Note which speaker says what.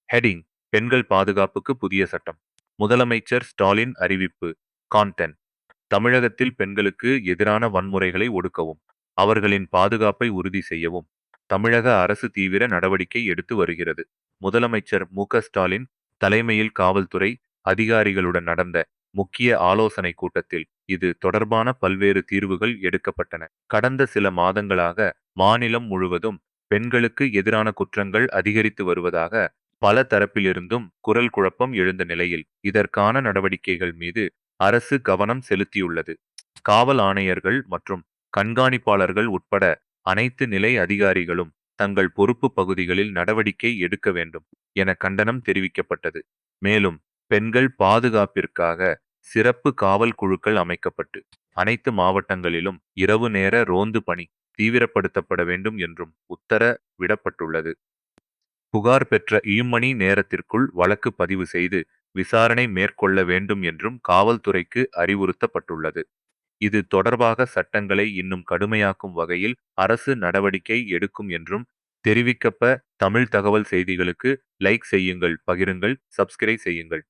Speaker 1: Heading பெண்கள் பாதுகாப்புக்கு புதிய சட்டம். முதலமைச்சர் ஸ்டாலின் அறிவிப்பு. கான்டென்ட். தமிழகத்தில் பெண்களுக்கு எதிரான வன்முறைகளை ஒடுக்கவும், அவர்களின் பாதுகாப்பை உறுதி செய்யவும் தமிழக அரசு தீவிர நடவடிக்கை எடுத்து வருகிறது. முதலமைச்சர் மு.க.ஸ்டாலின் தலைமையில் காவல்துறை அதிகாரிகளுடன் நடந்த முக்கிய ஆலோசனை கூட்டத்தில் இது தொடர்பான பல்வேறு தீர்வுகள் எடுக்கப்பட்டன. கடந்த சில மாதங்களாக மாநிலம் முழுவதும் பெண்களுக்கு எதிரான குற்றங்கள் அதிகரித்து வருவதாக பல தரப்பிலிருந்தும் குரல் குழப்பம் எழுந்த நிலையில் இதற்கான நடவடிக்கைகள் மீது அரசு கவனம் செலுத்தியுள்ளது. காவல் ஆணையர்கள் மற்றும் கண்காணிப்பாளர்கள் உட்பட அனைத்து நிலை அதிகாரிகளும் தங்கள் பொறுப்பு பகுதிகளில் நடவடிக்கை எடுக்க வேண்டும் என கண்டனம் தெரிவிக்கப்பட்டது. மேலும் பெண்கள் பாதுகாப்பிற்காக சிறப்பு காவல் குழுக்கள் அமைக்கப்பட்டு அனைத்து மாவட்டங்களிலும் இரவு நேர ரோந்து பணி தீவிரப்படுத்தப்பட வேண்டும் என்றும் உத்தரவிடப்பட்டுள்ளது. புகார் பெற்ற மணி நேரத்திற்குள் வழக்கு பதிவு செய்து விசாரணை மேற்கொள்ள வேண்டும் என்றும் காவல்துறைக்கு அறிவுறுத்தப்பட்டுள்ளது. இது தொடர்பாக சட்டங்களை இன்னும் கடுமையாக்கும் வகையில் அரசு நடவடிக்கை எடுக்கும் என்றும் தெரிவிக்கப்ப. தமிழ் தகவல் செய்திகளுக்கு லைக் செய்யுங்கள், பகிருங்கள், சப்ஸ்கிரைப் செய்யுங்கள்.